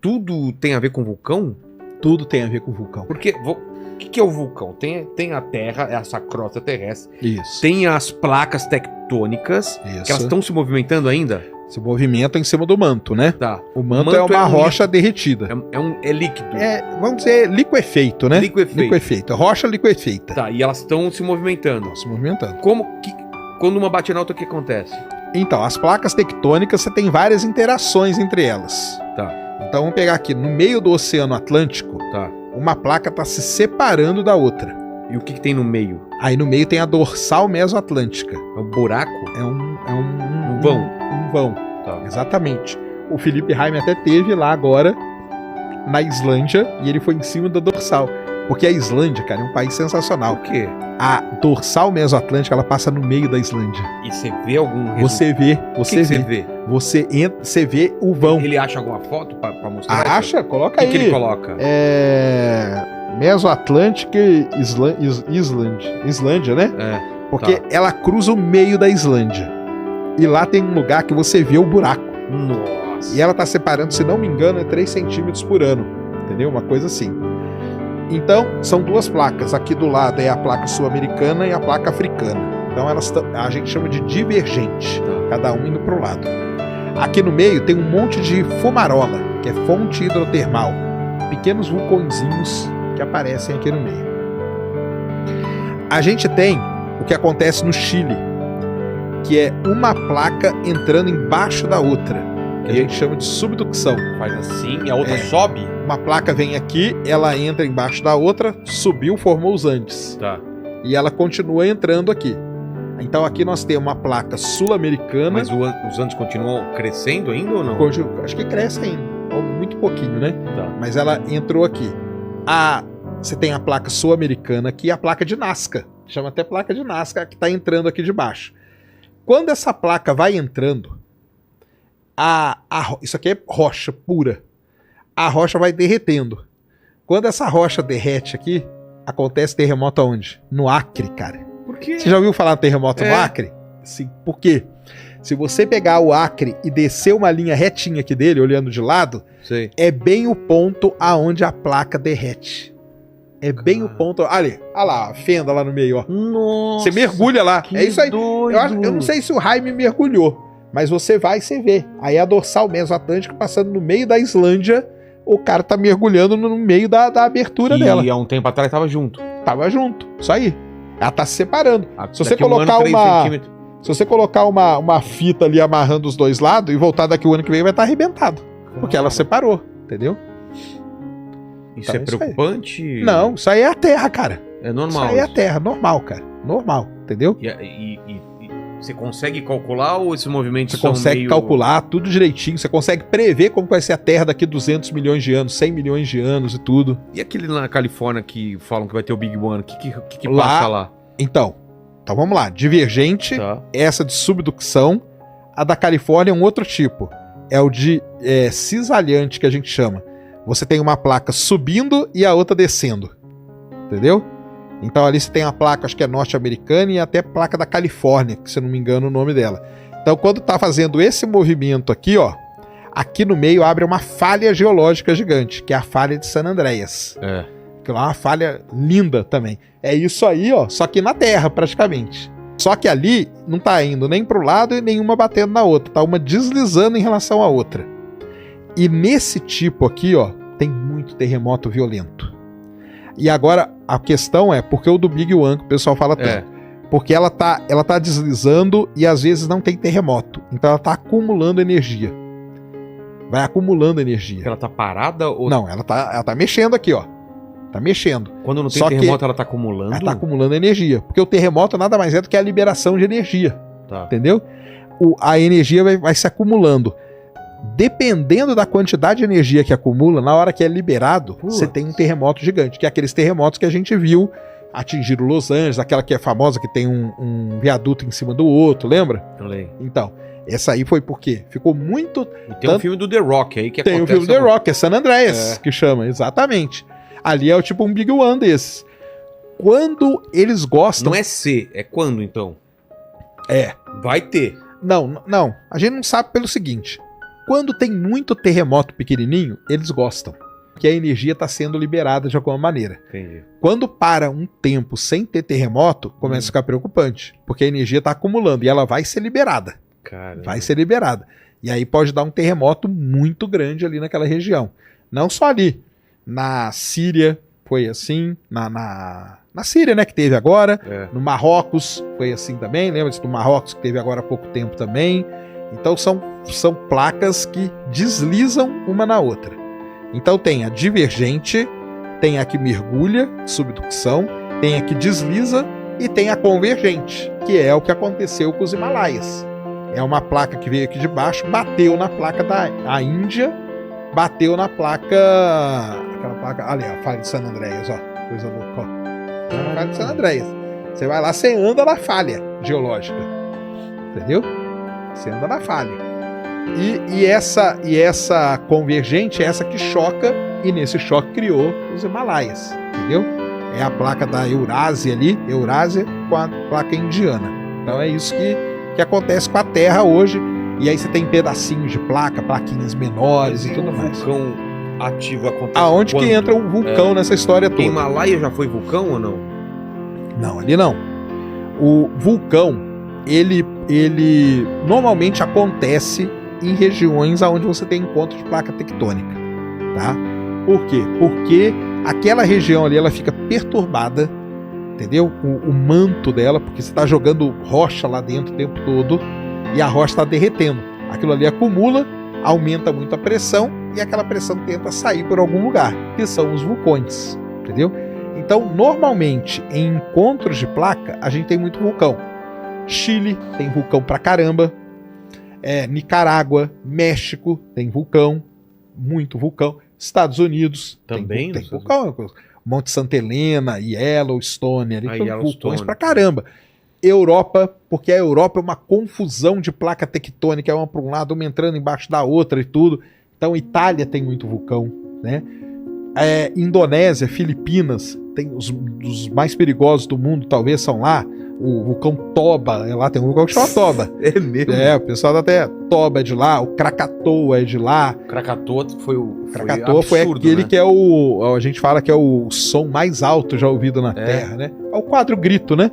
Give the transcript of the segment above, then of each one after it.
tudo tem a ver com vulcão? Tudo tem a ver com vulcão. Porque o que é o vulcão? Tem a Terra, essa crosta terrestre. Isso. Tem as placas tectônicas, Isso. que elas estão se movimentando ainda? Se movimenta em cima do manto, né? Tá. O manto é uma rocha derretida. É líquido. Vamos dizer, liquefeito, né? Liquefeito. Rocha liquefeita. Tá, e elas estão se movimentando. Se movimentando. Quando uma bate na outra, o que acontece? Então, as placas tectônicas, você tem várias interações entre elas. Tá. Então, vamos pegar aqui, no meio do Oceano Atlântico, Tá. uma placa está se separando da outra. E o que tem no meio? Aí no meio tem a dorsal mesoatlântica. É um buraco? É um vão. Um vão. Tá. Exatamente. O Felipe Raime até teve lá agora, na Islândia, e ele foi em cima da dorsal. Porque a Islândia, cara, é um país sensacional. Por quê? A dorsal mesoatlântica, ela passa no meio da Islândia. E você vê algum resultado? Você vê. Você vê? Você vê o vão. Ele acha alguma foto pra mostrar? Acha? Coloca aí. O que ele coloca? Mesoatlântica Islândia, né? Porque ela cruza o meio da Islândia. E lá tem um lugar que você vê o buraco. Nossa. E ela tá separando, se não me engano, 3 centímetros por ano. Entendeu? Uma coisa assim. Então, são 2 placas. Aqui do lado é a placa sul-americana e a placa africana. Então, a gente chama de divergente. Cada um indo pro lado. Aqui no meio tem um monte de fumarola, que é fonte hidrotermal. Pequenos vulcõezinhos que aparecem aqui no meio. A gente tem o que acontece no Chile, que é uma placa entrando embaixo da outra, que a gente chama de subducção. Faz assim e a outra sobe? Uma placa vem aqui, ela entra embaixo da outra, subiu, formou os Andes. Tá. E ela continua entrando aqui. Então aqui nós temos uma placa sul-americana. Mas os Andes continuam crescendo ainda ou não? Acho que cresce ainda, muito pouquinho, né? Tá. Mas ela entrou aqui. Você tem a placa sul-americana aqui e a placa de Nazca. Chama até placa de Nazca, que está entrando aqui de baixo. Quando essa placa vai entrando, isso aqui é rocha pura. A rocha vai derretendo. Quando essa rocha derrete aqui, acontece terremoto aonde? No Acre, cara. Por quê? Você já ouviu falar de terremoto no Acre? Sim. Por quê? Se você pegar o Acre e descer uma linha retinha aqui dele, olhando de lado, sei, é bem o ponto aonde a placa derrete. É bem o ponto. Olha lá, a fenda lá no meio, ó. Nossa, você mergulha lá. É isso aí. Doido. Eu não sei se o Jaime mergulhou, mas você vai e você vê. Aí a dorsal mesoatlântica passando no meio da Islândia, o cara tá mergulhando no meio da abertura dela. E há um tempo atrás tava junto. Tava junto. Isso aí. Ela tá se separando. Se você Daqui colocar uma fita ali amarrando os dois lados e voltar daqui o ano que vem, vai estar arrebentado. Porque ela separou, entendeu? Isso é preocupante? Não, isso aí é a Terra, cara. É normal. Isso aí é a Terra, normal, cara. Normal, entendeu? E você consegue calcular ou esses movimentos Você consegue calcular tudo direitinho, você consegue prever como vai ser a Terra daqui 200 milhões de anos, 100 milhões de anos e tudo. E aquele lá na Califórnia que falam que vai ter o Big One, o que passa lá? Então vamos lá. Divergente, essa de subducção. A da Califórnia é um outro tipo. É o de cisalhante, que a gente chama. Você tem uma placa subindo e a outra descendo. Entendeu? Então ali você tem a placa, acho que é norte-americana, e até a placa da Califórnia, que se eu não me engano o nome dela. Então quando tá fazendo esse movimento aqui, ó, aqui no meio abre uma falha geológica gigante, que é a falha de San Andreas. Que lá é uma falha linda também. É isso aí, ó, só que na Terra praticamente. Só que ali não tá indo nem pro lado e nenhuma batendo na outra, tá uma deslizando em relação à outra. E nesse tipo aqui, ó, tem muito terremoto violento. E agora a questão é, por que o do Big One, que o pessoal fala tanto? Porque ela tá deslizando e às vezes não tem terremoto. Então ela tá acumulando energia. Vai acumulando energia. Ela tá parada ou... Não, ela tá mexendo aqui, ó. Tá mexendo. Quando não tem terremoto, ela tá acumulando? Ela tá acumulando energia. Porque o terremoto nada mais é do que a liberação de energia. Tá. Entendeu? A energia vai se acumulando. Dependendo da quantidade de energia que acumula, na hora que é liberado, você tem um terremoto gigante, que é aqueles terremotos que a gente viu atingir Los Angeles, aquela que é famosa, que tem um viaduto em cima do outro, lembra? Então, essa aí foi porque ficou muito... E tem um filme do The Rock aí que tem acontece... Tem um filme do The Rock, é San Andreas, que chama, exatamente. Ali é o tipo um Big One desses. Quando eles gostam... Não é C, é quando então? É. Vai ter. Não, a gente não sabe pelo seguinte... Quando tem muito terremoto pequenininho, eles gostam, que a energia está sendo liberada de alguma maneira. Entendi. Quando para um tempo sem ter terremoto, começa a ficar preocupante, porque a energia está acumulando e ela vai ser liberada. Caramba. Vai ser liberada. E aí pode dar um terremoto muito grande ali naquela região. Não só ali. Na Síria foi assim, na Síria, né, que teve agora. No Marrocos foi assim também. Lembra-se do Marrocos que teve agora há pouco tempo também. Então são placas que deslizam uma na outra. Então tem a divergente, tem a que mergulha, subducção, tem a que desliza e tem a convergente, que é o que aconteceu com os Himalaias. É uma placa que veio aqui de baixo, bateu na placa da Índia, bateu na placa... Aquela placa... Ali, a falha de San Andreas, ó. Coisa louca, ó. A falha de San Andreas. Você vai lá, você anda na falha geológica. Entendeu? Você anda na falha. E essa convergente é essa que choca, e nesse choque criou os Himalaias. Entendeu? É a placa da Eurásia ali, Eurásia com a placa indiana. Então é isso que acontece com a Terra hoje. E aí você tem pedacinhos de placa, plaquinhas menores e tudo mais. Vulcão ativo acontece. Aonde que entra um vulcão nessa história toda? Himalaia já foi vulcão ou não? Não, ali não. O vulcão, ele normalmente acontece em regiões onde você tem encontro de placa tectônica, tá? Por quê? Porque aquela região ali, ela fica perturbada, entendeu? O manto dela, porque você está jogando rocha lá dentro o tempo todo e a rocha está derretendo. Aquilo ali acumula, aumenta muito a pressão e aquela pressão tenta sair por algum lugar, que são os vulcões, entendeu? Então, normalmente, em encontros de placa, a gente tem muito vulcão. Chile tem vulcão pra caramba. Nicarágua, México tem vulcão, muito vulcão. Estados Unidos também tem vulcão. Monte Santa Helena, Yellowstone, ali tem vulcões pra caramba. Europa, porque a Europa é uma confusão de placa tectônica, é uma para um lado, uma entrando embaixo da outra e tudo. Então, Itália tem muito vulcão, né? Indonésia, Filipinas, tem os mais perigosos do mundo, talvez são lá. O vulcão Toba, lá tem um vulcão que chama Toba. É mesmo? O pessoal até Toba é de lá, o Krakatoa é de lá. Krakatoa Krakatoa foi aquele, né, que é a gente fala que é o som mais alto já ouvido na Terra, né? É o quadro grito, né?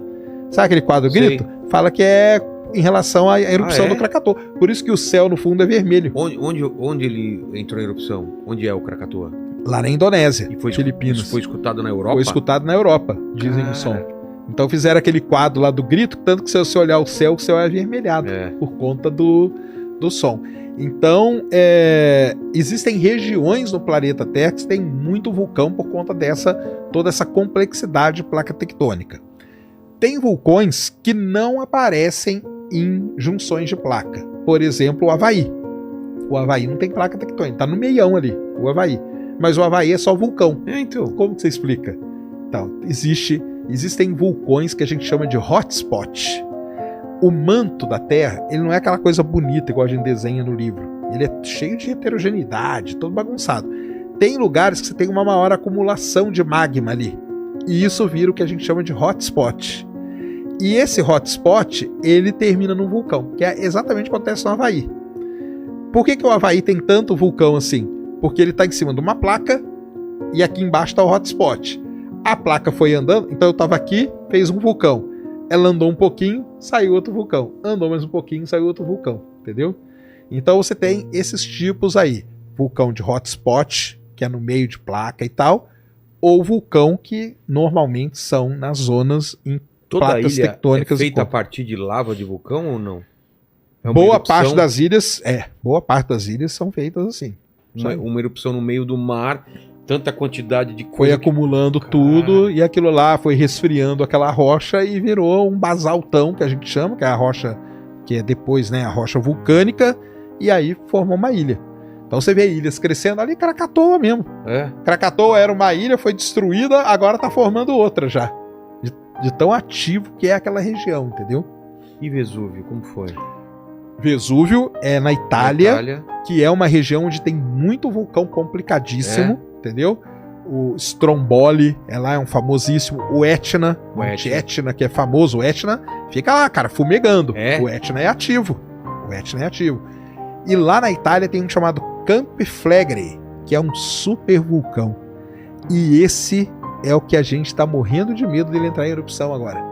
Sabe aquele quadro grito? Fala que é em relação à erupção do Krakatoa. Por isso que o céu no fundo é vermelho. Onde ele entrou em erupção? Onde é o Krakatoa? Lá na Indonésia, e Filipinas. Isso foi escutado na Europa? Foi escutado na Europa, dizem o som. Então fizeram aquele quadro lá do grito, tanto que se você olhar o céu é avermelhado por conta do som. Então, existem regiões no planeta Terra que tem muito vulcão por conta toda essa complexidade de placa tectônica. Tem vulcões que não aparecem em junções de placa. Por exemplo, o Havaí. O Havaí não tem placa tectônica, tá no meião ali, o Havaí. Mas o Havaí é só vulcão. Então. Como que você explica? Então, existem vulcões que a gente chama de hotspot. O manto da Terra, ele não é aquela coisa bonita igual a gente desenha no livro. Ele é cheio de heterogeneidade, todo bagunçado. Tem lugares que você tem uma maior acumulação de magma ali. E isso vira o que a gente chama de hotspot. E esse hotspot, ele termina num vulcão, que é exatamente o que acontece no Havaí. Por que o Havaí tem tanto vulcão assim? Porque ele está em cima de uma placa e aqui embaixo está o hotspot. A placa foi andando, então eu estava aqui, fez um vulcão. Ela andou um pouquinho, saiu outro vulcão. Andou mais um pouquinho, saiu outro vulcão. Entendeu? Então você tem esses tipos aí. Vulcão de hotspot, que é no meio de placa e tal, ou vulcão que normalmente são nas zonas em toda placas ilha tectônicas. É feita a partir de lava de vulcão ou não? Boa parte das ilhas são feitas assim. Uma erupção no meio do mar, tanta quantidade de coisa. Foi acumulando tudo e aquilo lá foi resfriando aquela rocha e virou um basaltão, que a gente chama, que é a rocha, que é depois, né, a rocha vulcânica, e aí formou uma ilha. Então você vê ilhas crescendo ali, Krakatoa mesmo. Krakatoa era uma ilha, foi destruída, agora tá formando outra já. De tão ativo que é aquela região, entendeu? E Vesúvio, como foi? Vesúvio é na Itália, que é uma região onde tem muito vulcão complicadíssimo, entendeu? O Stromboli lá é um famosíssimo. O Etna, Etna, que é famoso. O Etna fica lá, cara, fumegando. O Etna é ativo. E lá na Itália tem um chamado Campi Flegrei, que é um super vulcão. E esse é o que a gente tá morrendo de medo dele entrar em erupção agora.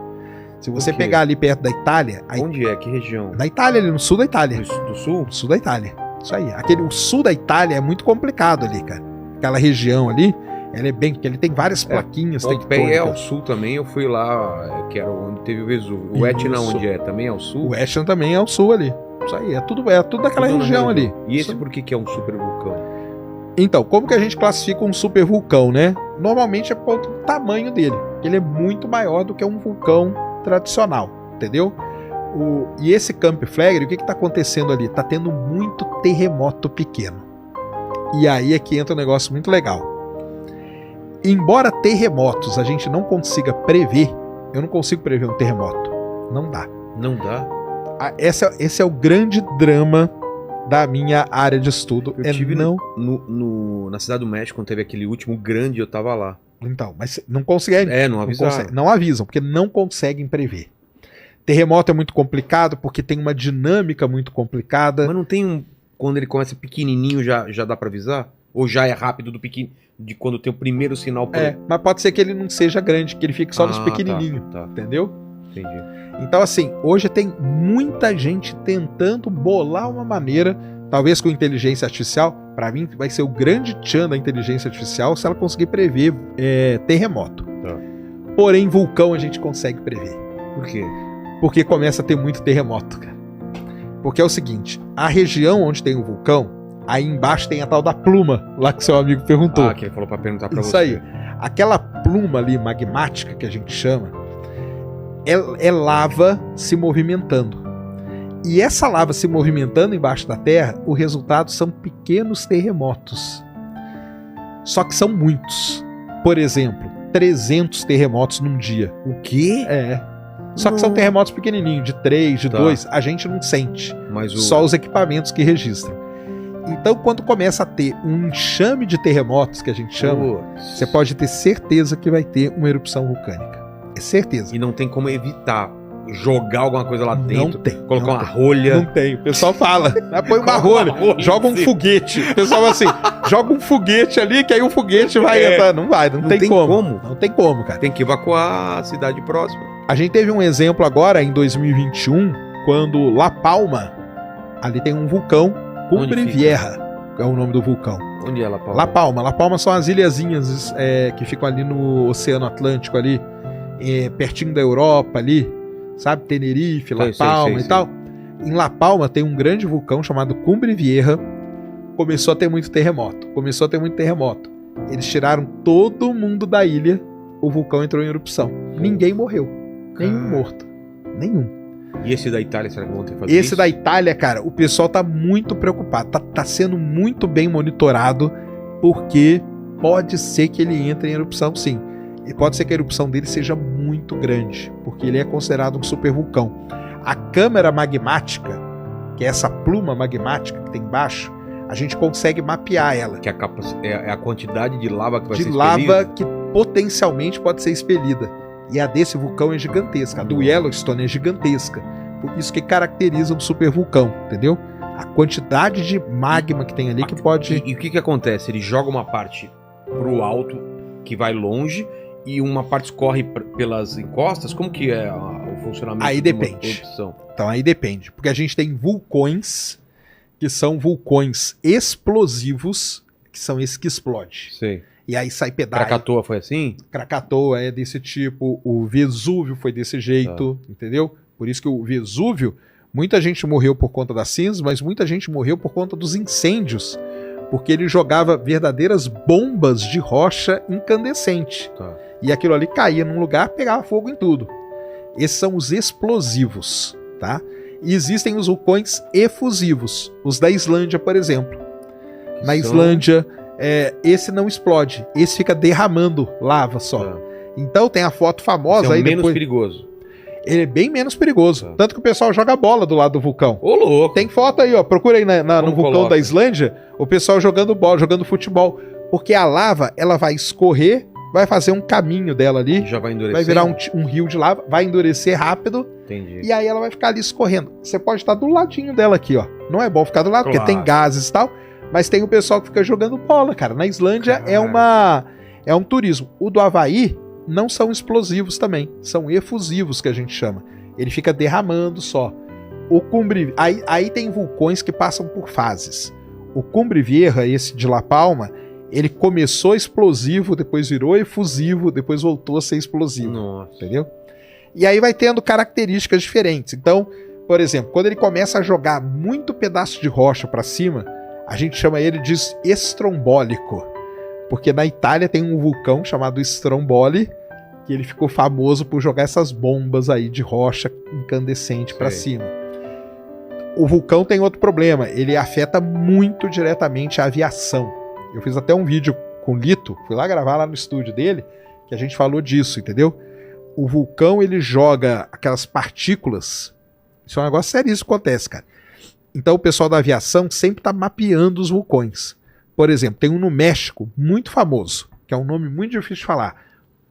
Se você pegar ali perto da Itália... Onde é? Que região? Na Itália, ali no sul da Itália. Do sul? No sul da Itália. Isso aí. O sul da Itália é muito complicado ali, cara. Aquela região ali, ela é bem... Porque ele tem várias plaquinhas. Pompeia é ao sul também. Eu fui lá, que era onde teve o Vesúvio. O Etna onde é? Também é ao sul? O Etna também é ao sul ali. Isso aí. É tudo daquela região ali. E esse por que é um super vulcão? Então, como que a gente classifica um super vulcão, né? Normalmente é por conta do tamanho dele. Ele é muito maior do que um vulcão tradicional, entendeu? E esse Campi Flegrei, o que está acontecendo ali? Está tendo muito terremoto pequeno. E aí é que entra um negócio muito legal. Embora terremotos a gente não consiga prever, eu não consigo prever um terremoto. Não dá. Não dá? Esse é o grande drama da minha área de estudo. Eu tive na Cidade do México, quando teve aquele último grande, eu tava lá. Então, mas não conseguem. Não avisaram. Não avisam, porque não conseguem prever. Terremoto é muito complicado, porque tem uma dinâmica muito complicada. Mas não tem quando ele começa pequenininho, já dá pra avisar? Ou já é rápido do pequeno, de quando tem o primeiro sinal? Mas pode ser que ele não seja grande, que ele fique só nos pequenininhos, entendeu? Entendi. Então, assim, hoje tem muita gente tentando bolar uma maneira, talvez com inteligência artificial. Para mim, vai ser o grande tchan da inteligência artificial se ela conseguir prever terremoto. Porém, vulcão a gente consegue prever. Por quê? Porque começa a ter muito terremoto, cara. Porque é o seguinte, a região onde tem o vulcão, aí embaixo tem a tal da pluma, lá que seu amigo perguntou. Que ele falou pra perguntar pra você. Isso aí. Aquela pluma ali, magmática, que a gente chama, é lava se movimentando. E essa lava se movimentando embaixo da Terra, o resultado são pequenos terremotos. Só que são muitos. Por exemplo, 300 terremotos num dia. O quê? Só que são terremotos pequenininhos, de 3, de 2, a gente não sente. Só os equipamentos que registram. Então, quando começa a ter um enxame de terremotos, que a gente chama, você pode ter certeza que vai ter uma erupção vulcânica. É certeza. E não tem como evitar jogar alguma coisa lá dentro. Não tem. Colocar uma rolha. Não tem. O pessoal fala, põe uma rolha, joga um foguete. O pessoal fala assim, joga um foguete ali, que aí o foguete vai entrar. Não vai, não tem como. Não tem como, cara. Tem que evacuar a cidade próxima. A gente teve um exemplo agora, em 2021, quando La Palma, ali tem um vulcão, Cumbre Vieja, é o nome do vulcão. Onde é La Palma? La Palma. La Palma são as ilhazinhas que ficam ali no Oceano Atlântico, ali, pertinho da Europa, ali, sabe? Tenerife, La Palma e tal. Em La Palma tem um grande vulcão chamado Cumbre Vieja. Começou a ter muito terremoto. Eles tiraram todo mundo da ilha, o vulcão entrou em erupção. Ninguém morreu. Nenhum morto. Nenhum. E esse da Itália, será que vão ter que fazer isso? Esse da Itália, cara, o pessoal tá muito preocupado. Tá sendo muito bem monitorado, porque pode ser que ele entre em erupção, sim. E pode ser que a erupção dele seja muito grande, porque ele é considerado um supervulcão. A câmara magmática, que é essa pluma magmática que tem embaixo, a gente consegue mapear ela. Que é a quantidade de lava que vai ser expelida? De lava que potencialmente pode ser expelida. E a desse vulcão é gigantesca. A do Yellowstone é gigantesca. Por isso que caracteriza um supervulcão, entendeu? A quantidade de magma que tem ali que pode... E o que acontece? Ele joga uma parte pro alto, que vai longe, e uma parte escorre pelas encostas? Como que é o funcionamento? Aí depende. Então aí depende. Porque a gente tem vulcões que são vulcões explosivos, que são esses que explodem. Sei. E aí sai pedaço. Krakatoa foi assim? Krakatoa é desse tipo, o Vesúvio foi desse jeito, entendeu? Por isso que o Vesúvio, muita gente morreu por conta das cinzas, mas muita gente morreu por conta dos incêndios, porque ele jogava verdadeiras bombas de rocha incandescente. E aquilo ali caía num lugar, pegava fogo em tudo. Esses são os explosivos, tá? E existem os vulcões efusivos, os da Islândia, por exemplo. Na Islândia... esse não explode, esse fica derramando lava só. Então tem a foto famosa aí menos perigoso. Ele é bem menos perigoso. Tanto que o pessoal joga bola do lado do vulcão. Ô, louco! Tem foto aí, ó. Procura aí no vulcão da Islândia, o pessoal jogando bola, jogando futebol. Porque a lava, ela vai escorrer, vai fazer um caminho dela ali. Já vai endurecer. Vai virar um rio de lava, vai endurecer rápido. Entendi. E aí ela vai ficar ali escorrendo. Você pode estar do ladinho dela aqui, ó. não é bom ficar do lado, porque tem gases e tal, mas tem o pessoal que fica jogando bola, cara. Na Islândia é um turismo. O do Havaí não são explosivos também, são efusivos que a gente chama. Ele fica derramando só. O Cumbre... Aí tem vulcões que passam por fases. O Cumbre Vieja, esse de La Palma, ele começou explosivo, depois virou efusivo, depois voltou a ser explosivo. Nossa. Entendeu? E aí vai tendo características diferentes. Então, por exemplo, quando ele começa a jogar muito pedaço de rocha para cima, a gente chama ele de estrombólico. Porque na Itália tem um vulcão chamado Stromboli, que ele ficou famoso por jogar essas bombas aí de rocha incandescente para cima. O vulcão tem outro problema, ele afeta muito diretamente a aviação. Eu fiz até um vídeo com o Lito, fui lá gravar lá no estúdio dele, que a gente falou disso, entendeu? O vulcão, ele joga aquelas partículas. Isso é um negócio sério, isso acontece, cara. Então o pessoal da aviação sempre tá mapeando os vulcões. Por exemplo, tem um no México, muito famoso, que é um nome muito difícil de falar.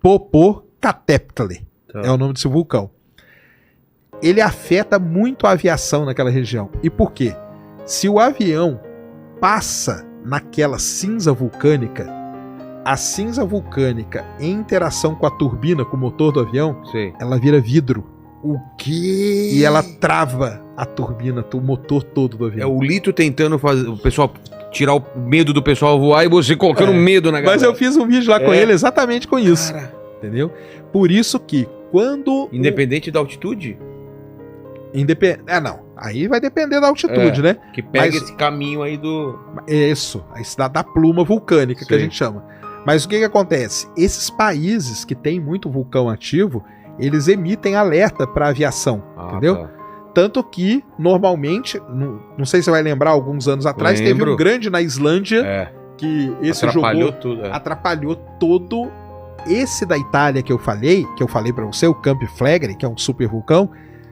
Popocatépetl é o nome desse vulcão. Ele afeta muito a aviação naquela região. E por quê? Se o avião passa naquela cinza vulcânica, a cinza vulcânica, em interação com a turbina, com o motor do avião, ela vira vidro. O quê? E ela trava a turbina, o motor todo do avião. É o Lito tentando fazer o pessoal tirar o medo do pessoal voar e você colocando medo na galera. Mas eu fiz um vídeo lá com ele exatamente com isso. Cara. Entendeu? Por isso que quando... Independente da altitude? Não. Aí vai depender da altitude, né? Que pega esse caminho aí do... Isso. Aí se dá da pluma vulcânica, que a gente chama. Mas o que acontece? Esses países que tem muito vulcão ativo, eles emitem alerta para aviação, entendeu? Tá. Tanto que, normalmente, não sei se você vai lembrar, alguns anos atrás, teve um grande na Islândia, que esse atrapalhou tudo. Atrapalhou todo. Esse da Itália que eu falei para você, o Camp Flegrei, que é um super vulcão,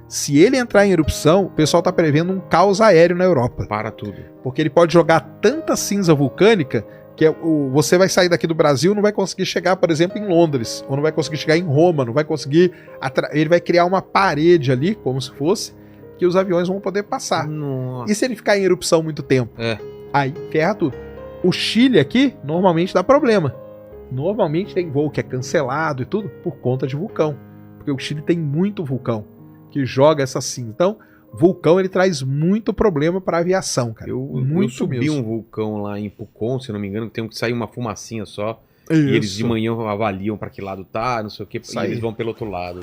se ele entrar em erupção, o pessoal tá prevendo um caos aéreo na Europa. Para tudo. Porque ele pode jogar tanta cinza vulcânica que você vai sair daqui do Brasil, não vai conseguir chegar, por exemplo, em Londres, ou não vai conseguir chegar em Roma, não vai conseguir... Ele vai criar uma parede ali, como se fosse, que os aviões vão poder passar. Nossa. E se ele ficar em erupção muito tempo? Aí ferra tudo. O Chile aqui, normalmente dá problema. Normalmente tem voo que é cancelado e tudo por conta de vulcão. Porque o Chile tem muito vulcão que joga essa cinza. Então, vulcão ele traz muito problema para aviação, cara. Eu subi mesmo. Um vulcão lá em Pucón, se não me engano, que tem que sair uma fumacinha só. Isso. E eles de manhã avaliam para que lado tá, não sei o que, e eles vão pelo outro lado.